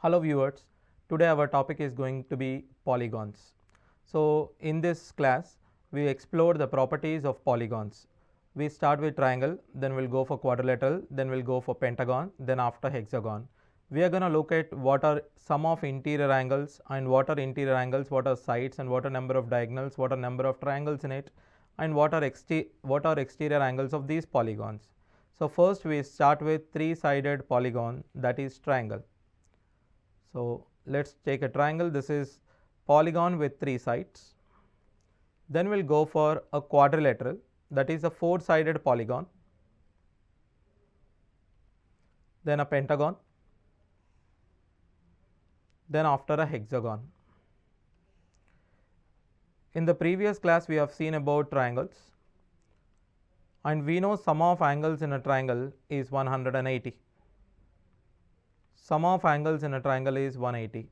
Hello viewers, today our topic is going to be polygons. So in this class we explore the properties of polygons. We start with triangle, then we'll go for quadrilateral, then we'll go for pentagon, then after hexagon. We are going to look at what are sum of interior angles and what are interior angles, what are sides and what are number of diagonals, what are number of triangles in it, and what are exterior angles of these polygons. So first we start with three-sided polygon, that is triangle. So let's take a triangle. This is polygon with three sides. Then we'll go for a quadrilateral, that is a four-sided polygon. Then a pentagon. Then after a hexagon. In the previous class we have seen about triangles, and we know sum of angles in a triangle is 180. Sum of angles in a triangle is 180.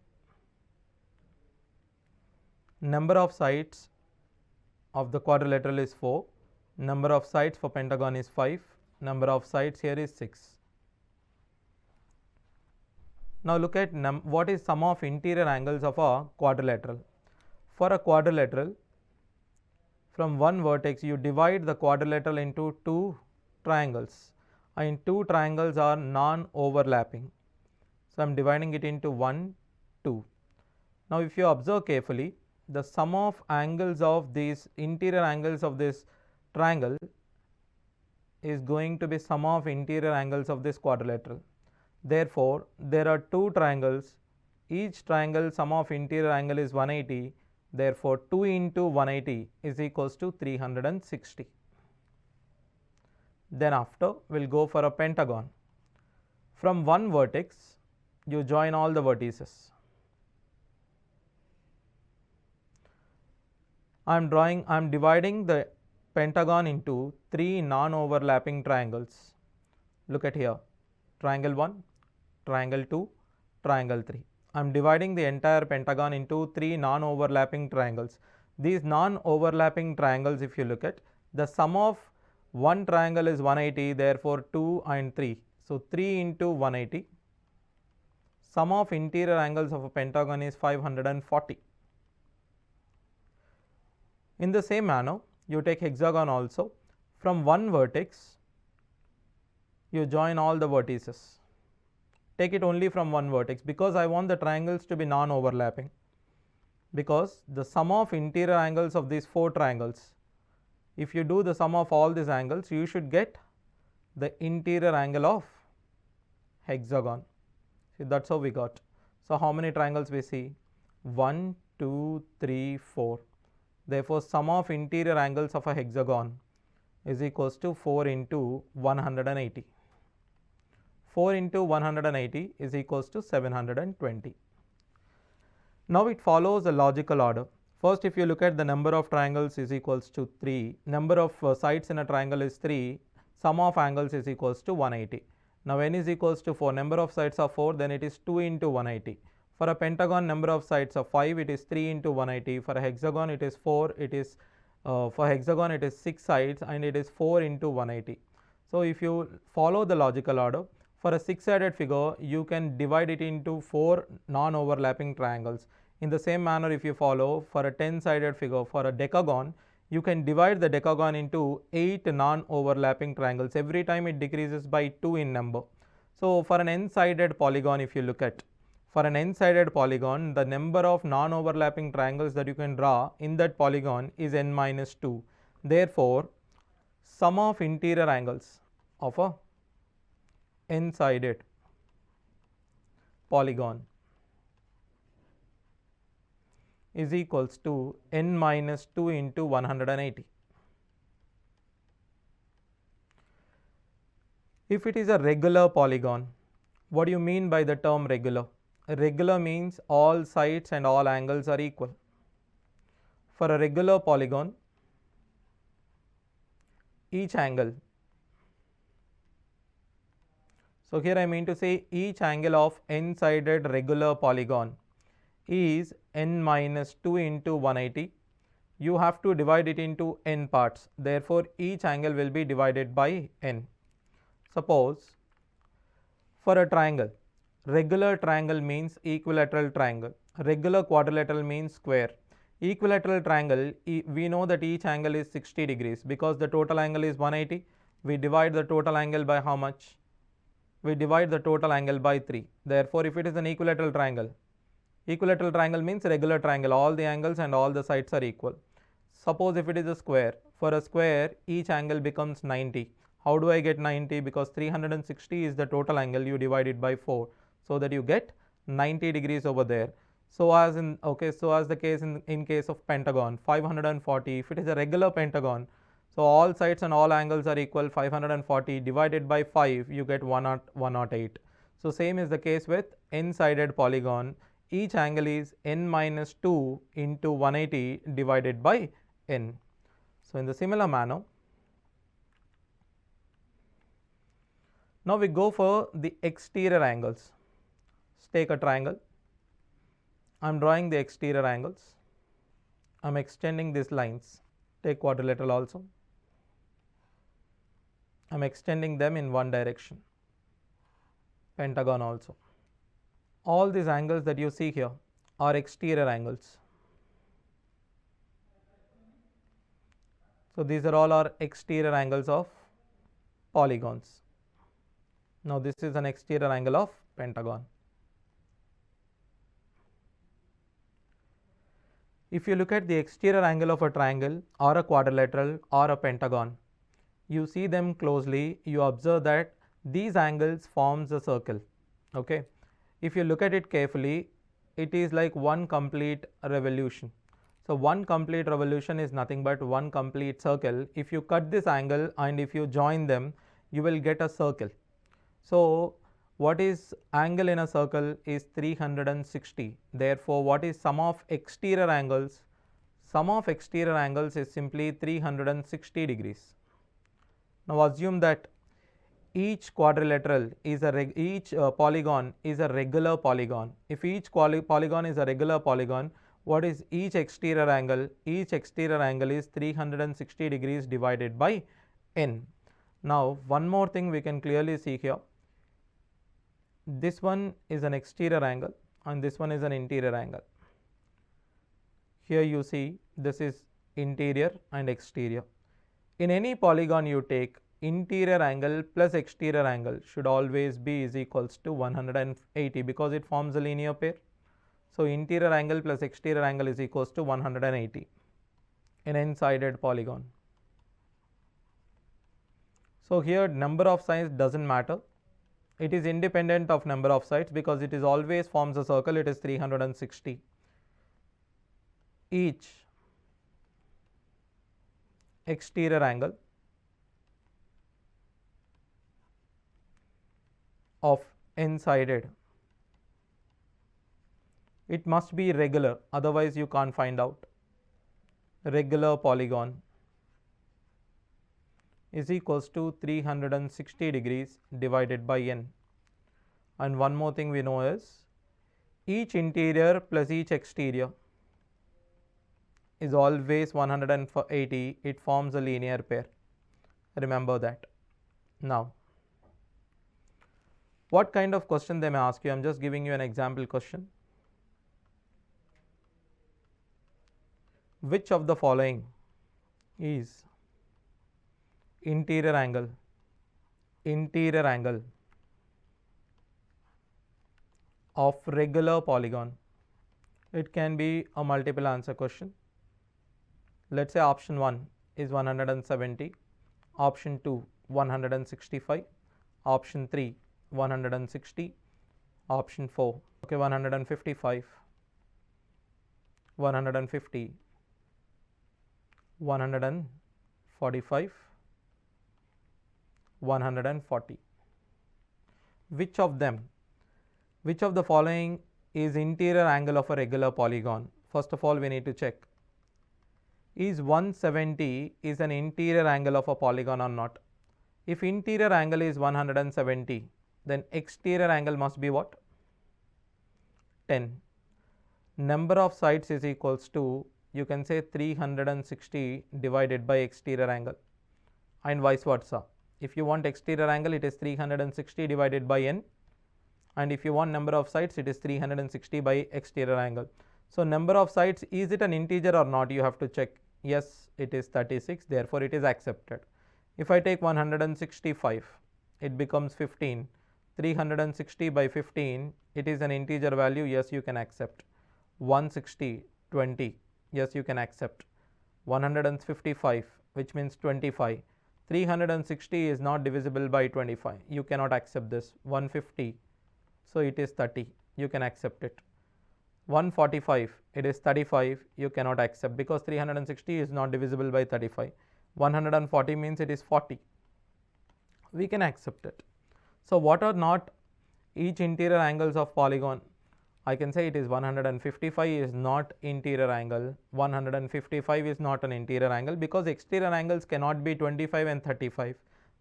Number of sides of the quadrilateral is 4. Number of sides for pentagon is 5. Number of sides here is 6. Now look at what is sum of interior angles of a quadrilateral. For a quadrilateral, from one vertex you divide the quadrilateral into two triangles, and two triangles are non-overlapping. So I am dividing it into 1, 2. Now if you observe carefully, the sum of angles of these interior angles of this triangle is going to be sum of interior angles of this quadrilateral. Therefore, there are two triangles, each triangle sum of interior angle is 180, therefore 2 into 180 is equals to 360. Then after we will go for a pentagon. From one vertex you join all the vertices. I am dividing the pentagon into three non-overlapping triangles. Look at here, triangle 1, triangle 2, triangle 3. I am dividing the entire pentagon into three non-overlapping triangles. These non-overlapping triangles, if you look at, the sum of one triangle is 180, therefore 2 and 3. So 3 into 180. Sum of interior angles of a pentagon is 540. In the same manner, you take hexagon also. From one vertex, you join all the vertices. Take it only from one vertex, because I want the triangles to be non-overlapping. Because the sum of interior angles of these four triangles, if you do the sum of all these angles, you should get the interior angle of hexagon. See, that's how we got. So how many triangles we see? 1, 2, 3, 4. Therefore, sum of interior angles of a hexagon is equals to 4 into 180. 4 into 180 is equals to 720. Now it follows a logical order. First, if you look at the number of triangles is equals to 3, number of sides in a triangle is 3, sum of angles is equals to 180. Now n is equals to 4, number of sides are 4, then it is 2 into 180. For a pentagon, number of sides are 5, it is 3 into 180. For a hexagon it is 4, it is for hexagon it is 6 sides and it is 4 into 180. So if you follow the logical order, for a 6-sided figure you can divide it into 4 non-overlapping triangles. In the same manner, if you follow for a 10-sided figure, for a decagon, you can divide the decagon into 8 non-overlapping triangles. Every time it decreases by 2 in number. So for an n-sided polygon, if you look at, for an n-sided polygon, the number of non-overlapping triangles that you can draw in that polygon is n minus 2. Therefore, sum of interior angles of a n-sided polygon is equals to n minus 2 into 180. If it is a regular polygon, what do you mean by the term regular? Regular means all sides and all angles are equal. For a regular polygon, each angle, so here I mean to say each angle of n-sided regular polygon is n minus 2 into 180. You have to divide it into n parts. Therefore, each angle will be divided by n. Suppose for a triangle, Regular triangle means equilateral triangle. Regular quadrilateral means square. Equilateral triangle, we know that each angle is 60 degrees because the total angle is 180. We divide the total angle by how much? We divide the total angle by 3. Therefore, if it is an equilateral triangle means regular triangle, all the angles and all the sides are equal. Suppose if it is a square, for a square each angle becomes 90. How do I get 90? Because 360 is the total angle, you divide it by 4, so that you get 90 degrees over there. So as the case in case of pentagon, 540, if it is a regular pentagon, so all sides and all angles are equal, 540 divided by 5, you get 108. So same is the case with n-sided polygon. Each angle is n minus 2 into 180 divided by n. So in the similar manner, now we go for the exterior angles. Let's take a triangle. I am drawing the exterior angles. I am extending these lines. Take quadrilateral also. I am extending them in one direction. Pentagon also. All these angles that you see here are exterior angles. So these are all our exterior angles of polygons. Now this is an exterior angle of pentagon. If you look at the exterior angle of a triangle or a quadrilateral or a pentagon, you see them closely, you observe that these angles forms a circle. Okay. If you look at it carefully, it is like one complete revolution. So one complete revolution is nothing but one complete circle. If you cut this angle and if you join them, you will get a circle. So what is angle in a circle is 360. Therefore, what is sum of exterior angles? Sum of exterior angles is simply 360 degrees. Now assume that each quadrilateral is each polygon is a regular polygon. If each polygon is a regular polygon, what is each exterior angle? Each exterior angle is 360 degrees divided by n. Now one more thing we can clearly see here. This one is an exterior angle and this one is an interior angle. Here you see this is interior and exterior. In any polygon you take, interior angle plus exterior angle should always be is equals to 180 because it forms a linear pair. So interior angle plus exterior angle is equals to 180 in n-sided polygon. So here number of sides doesn't matter. It is independent of number of sides because it is always forms a circle, it is 360. Each exterior angle of n-sided, it must be regular, otherwise you can't find out. Regular polygon is equals to 360 degrees divided by n. And one more thing we know is each interior plus each exterior is always 180. It forms a linear pair. Remember that. Now, what kind of question they may ask you? I am just giving you an example question. Which of the following is interior angle of regular polygon? It can be a multiple answer question. Let's say option 1 is 170, option 2 165, option 3 160, option 4 155, 150, 145, 140. Which of the following is interior angle of a regular polygon? First of all, we need to check, is 170 is an interior angle of a polygon or not? If interior angle is 170, then exterior angle must be what? 10. Number of sides is equals to, you can say 360 divided by exterior angle, and vice versa. If you want exterior angle, it is 360 divided by n, and if you want number of sides, it is 360 by exterior angle. So number of sides, is it an integer or not? You have to check. Yes, it is 36, therefore it is accepted. If I take 165, it becomes 15. 360 by 15, it is an integer value. Yes, you can accept. 160, 20. Yes, you can accept. 155, which means 25. 360 is not divisible by 25. You cannot accept this. 150, so it is 30. You can accept it. 145, it is 35. You cannot accept because 360 is not divisible by 35. 140 means it is 40. We can accept it. So what are not each interior angles of polygon? I can say it is 155 is not interior angle, 155 is not an interior angle because exterior angles cannot be 25 and 35.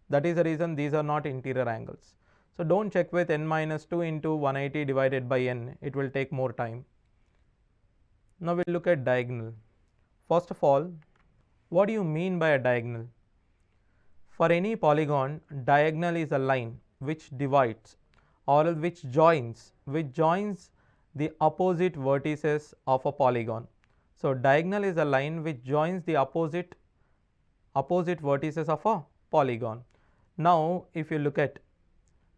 That is the reason these are not interior angles. So don't check with n minus 2 into 180 divided by n, it will take more time. Now we'll look at diagonal. First of all, what do you mean by a diagonal? For any polygon, diagonal is a line which divides or which joins the opposite vertices of a polygon. So diagonal is a line which joins the opposite vertices of a polygon. Now if you look at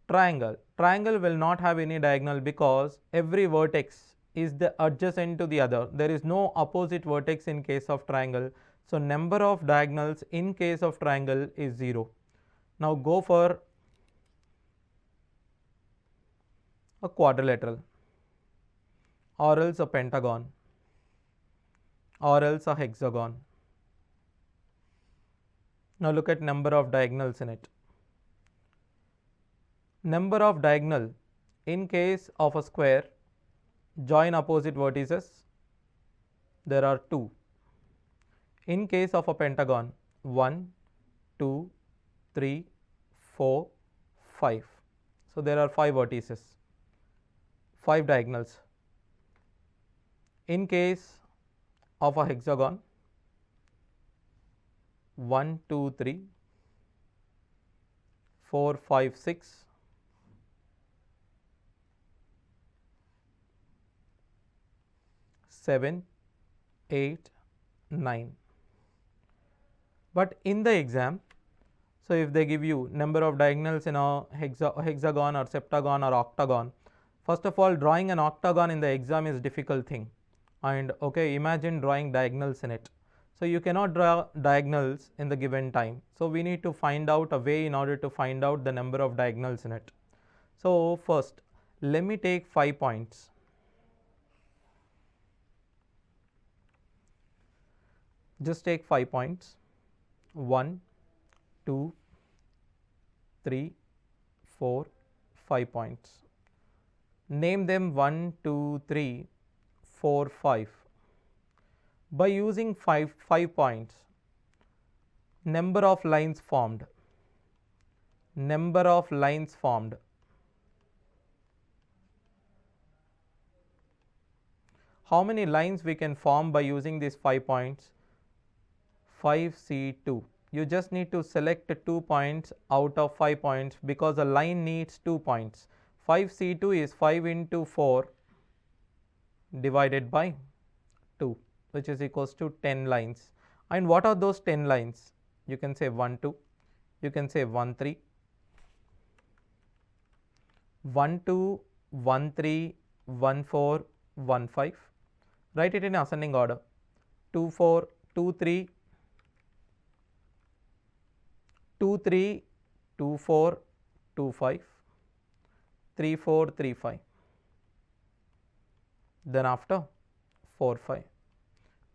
triangle will not have any diagonal because every vertex is the adjacent to the other. There is no opposite vertex in case of triangle. So number of diagonals in case of triangle is 0. Now go for a quadrilateral, or else a pentagon, or else a hexagon. Now look at number of diagonals in it. Number of diagonal in case of a square, join opposite vertices, there are 2. In case of a pentagon, 1, 2, 3, 4, 5. So there are 5 vertices, 5 diagonals. In case of a hexagon, 1, 2, 3, 4, 5, 6, 7, 8, 9. But in the exam, so if they give you number of diagonals in a hexagon or septagon or octagon, first of all, drawing an octagon in the exam is difficult thing. And okay, imagine drawing diagonals in it. So you cannot draw diagonals in the given time. So we need to find out a way in order to find out the number of diagonals in it. So first, let me take 5 points. Just take 5 points. 1, 2, 3, 4, 5 points. Name them 1, 2, 3, 4, 5. By using 5 points, number of lines formed. Number of lines formed. How many lines we can form by using these 5 points? 5C2. You just need to select 2 points out of 5 points because a line needs 2 points. 5C2 is 5 into 4 divided by 2, which is equals to 10 lines. And what are those 10 lines? You can say 1, 2, you can say 1, 3, 1, 2, 1, 3, 1, 4, 1, 5. Write it in ascending order. 2, 4, 2, 3, 2, 3, 2, 4, 2, 5, 3, 4, 3, 5. Then after 4, 5.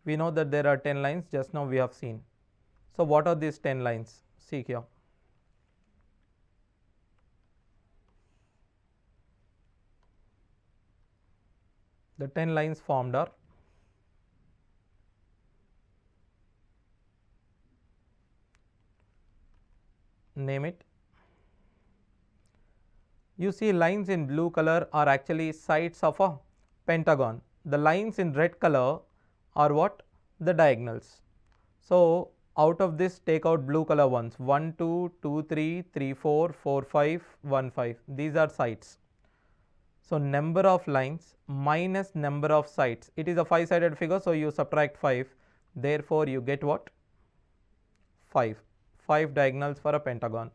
We know that there are 10 lines, just now we have seen. So what are these 10 lines? See here. The 10 lines formed are name it. You see lines in blue color are actually sides of a pentagon. The lines in red color are what? The diagonals. So out of this take out blue color ones. 1, 2, 2, 3, 3, 4, 4, 5, 1, 5. These are sides. So, number of lines minus number of sides. It is a 5-sided figure, so you subtract 5. Therefore, you get what? 5. 5 diagonals for a pentagon.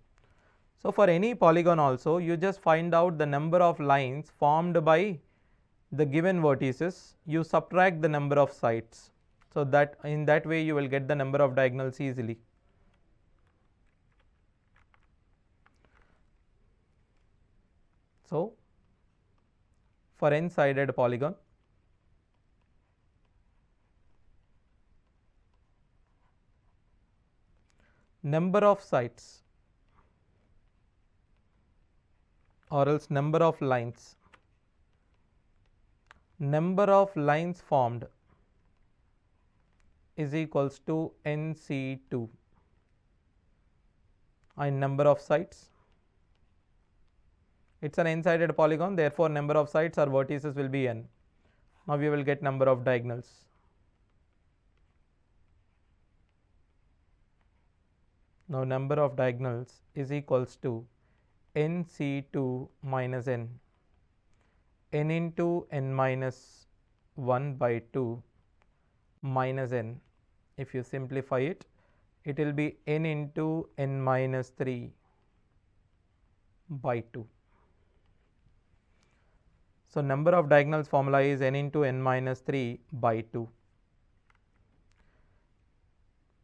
So, for any polygon also, you just find out the number of lines formed by the given vertices, you subtract the number of sides. So, that in that way you will get the number of diagonals easily. So, for n-sided polygon, number of sides or else number of lines formed is equals to NC2 and number of sides. It is an n-sided polygon, therefore, number of sides or vertices will be n. Now, we will get number of diagonals. Now, number of diagonals is equals to NC2 minus n into n minus 1 by 2 minus n. If you simplify it, it will be n into n minus 3 by 2. So, number of diagonals formula is n into n minus 3 by 2.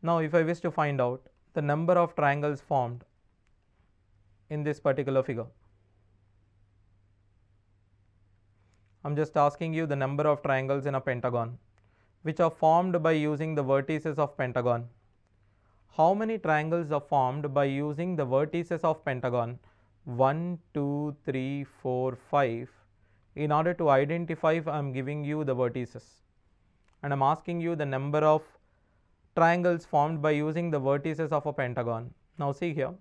Now, if I wish to find out the number of triangles formed in this particular figure, I am just asking you the number of triangles in a pentagon which are formed by using the vertices of pentagon. How many triangles are formed by using the vertices of pentagon? 1, 2, 3, 4, 5. In order to identify, I am giving you the vertices and I am asking you the number of triangles formed by using the vertices of a pentagon. Now, see here,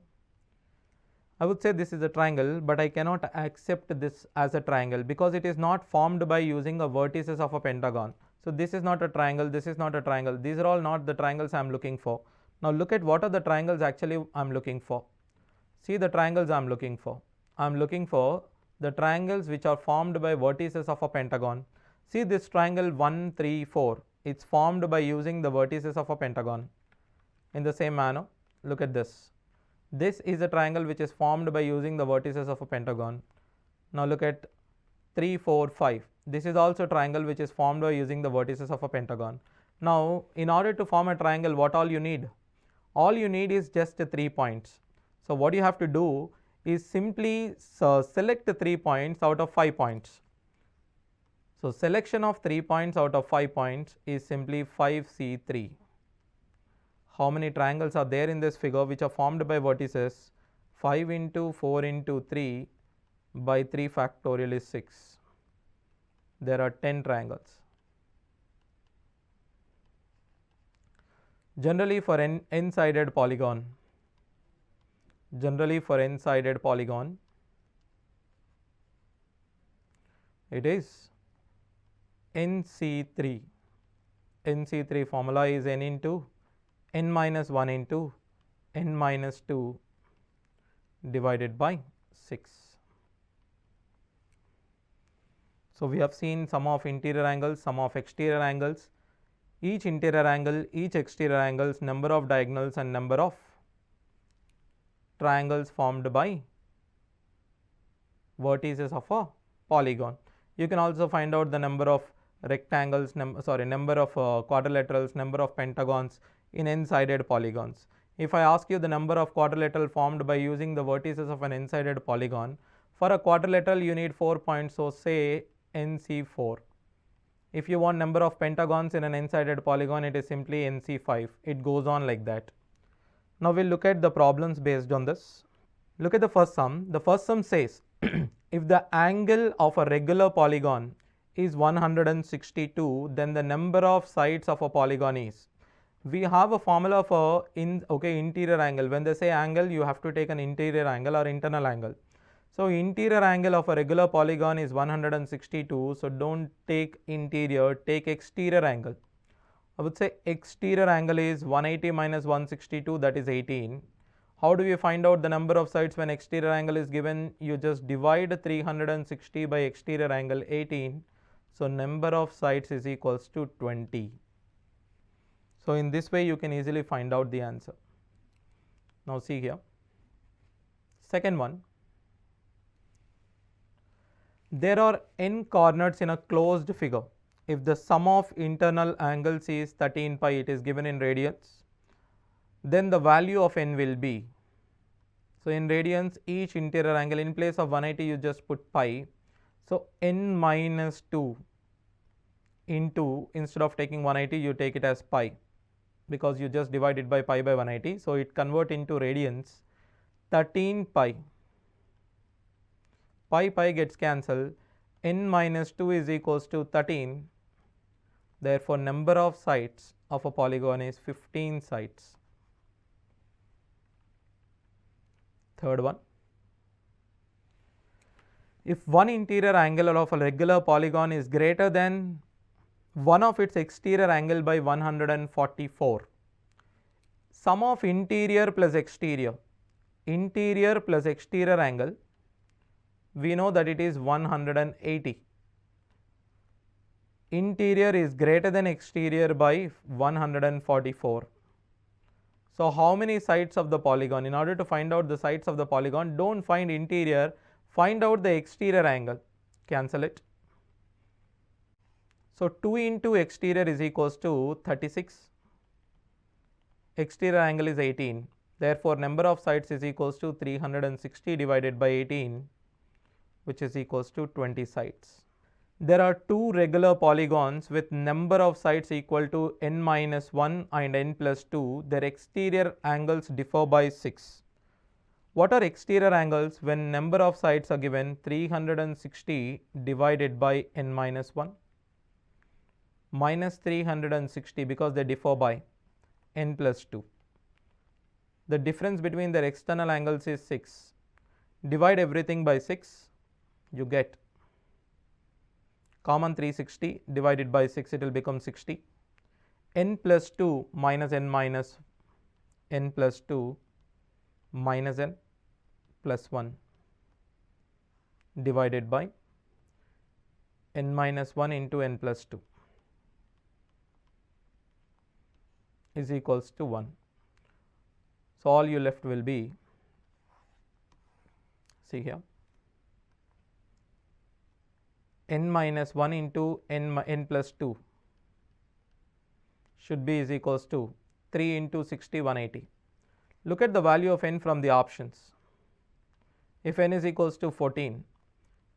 I would say this is a triangle, but I cannot accept this as a triangle because it is not formed by using the vertices of a pentagon. So, this is not a triangle, this is not a triangle, these are all not the triangles I am looking for. Now, look at what are the triangles actually I am looking for. See the triangles I am looking for. I am looking for the triangles which are formed by vertices of a pentagon. See this triangle 1, 3, 4, it is formed by using the vertices of a pentagon. In the same manner, look at this. This is a triangle which is formed by using the vertices of a pentagon. Now, look at 3, 4, 5. This is also a triangle which is formed by using the vertices of a pentagon. Now, in order to form a triangle, what all you need? All you need is just 3 points. So, what you have to do is simply select 3 points out of 5 points. So, selection of 3 points out of 5 points is simply 5C3. How many triangles are there in this figure which are formed by vertices? 5 into 4 into 3 by 3 factorial is 6. There are 10 triangles. Generally for n-sided polygon, it is NC3. NC3 formula is n into n minus 1 into n minus 2 divided by 6. So, we have seen sum of interior angles, sum of exterior angles, each interior angle, each exterior angles, number of diagonals and number of triangles formed by vertices of a polygon. You can also find out the number of rectangles, number of quadrilaterals, number of pentagons in n-sided polygons. If I ask you the number of quadrilateral formed by using the vertices of an n-sided polygon, for a quadrilateral you need 4 points, so say NC4. If you want number of pentagons in an n-sided polygon, it is simply NC5. It goes on like that. Now, we will look at the problems based on this. Look at the first sum. The first sum says if the angle of a regular polygon is 162, then the number of sides of a polygon is. We have a formula for interior angle. When they say angle, you have to take an interior angle or internal angle. So, interior angle of a regular polygon is 162. So, do not take interior, take exterior angle. I would say exterior angle is 180 minus 162, that is 18. How do we find out the number of sides when exterior angle is given? You just divide 360 by exterior angle 18. So number of sides is equals to 20. So in this way you can easily find out the answer. Now see here. Second one. There are n corners in a closed figure. If the sum of internal angles is 13 pi, it is given in radians, then the value of n will be, so in radians each interior angle, in place of 180 you just put pi, so n minus 2 into, instead of taking 180 you take it as pi, because you just divide it by pi by 180, so it convert into radians. 13 pi, pi gets cancelled, n minus 2 is equals to 13, therefore number of sides of a polygon is 15 sides. Third one. If one interior angle of a regular polygon is greater than one of its exterior angle by 144, sum of interior plus exterior angle, we know that it is 180. Interior is greater than exterior by 144. So how many sides of the polygon? In order to find out the sides of the polygon, don't find interior, find out the exterior angle, cancel it. So 2 into exterior is equals to 36, exterior angle is 18, therefore number of sides is equals to 360 divided by 18, which is equals to 20 sides. There are two regular polygons with number of sides equal to n minus 1 and n plus 2. Their exterior angles differ by 6. What are exterior angles when number of sides are given? 360 divided by n minus 1 minus 360, because they differ by n plus 2. The difference between their external angles is 6. Divide everything by 6, you get common 360 divided by 6, it will become 60. N plus 2 minus n minus n plus 2 minus n plus 1 divided by n minus 1 into n plus 2 is equals to 1. So all you left will be, see here, n minus 1 into n plus 2 should be is equals to 3 into 60, 180. Look at the value of n from the options. If n is equals to 14,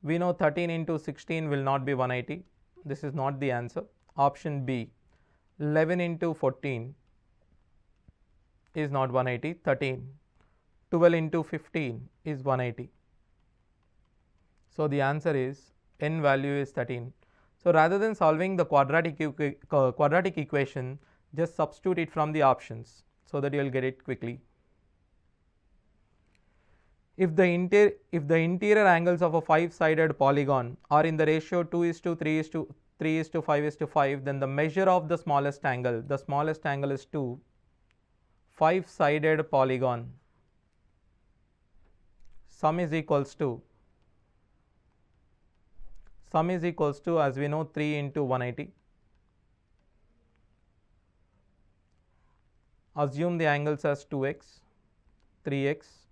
we know 13 into 16 will not be 180. This is not the answer. Option B, 11 into 14 is not 180, 13. 12 into 15 is 180. So the answer is n value is 13. So rather than solving the quadratic equation, just substitute it from the options so that you will get it quickly. If the interior angles of a 5-sided polygon are in the ratio 2:3:3:5:5, then the measure of the smallest angle is 2. 5-sided polygon, sum is equals to, as we know, 3 into 180. Assume the angles as 2x, 3x,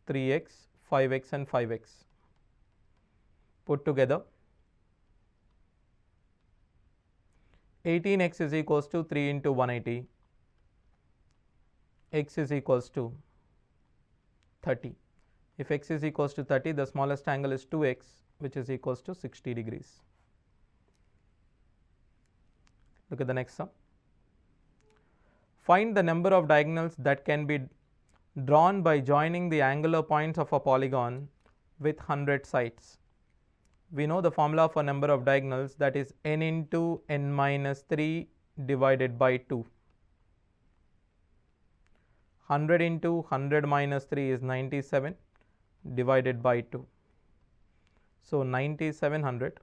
3x, 5x and 5x. Put together, 18x is equals to 3 into 180, x is equals to 30. If x is equals to 30, the smallest angle is 2x, which is equals to 60 degrees. Look at the next sum. Find the number of diagonals that can be drawn by joining the angular points of a polygon with 100 sides. We know the formula for number of diagonals, that is n into n minus 3 divided by 2. 100 into 100 minus 3 is 97 divided by 2. So 9700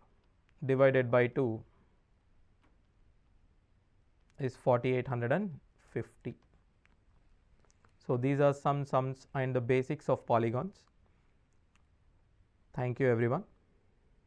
divided by 2 is 4850. So, these are some sums and the basics of polygons. Thank you everyone.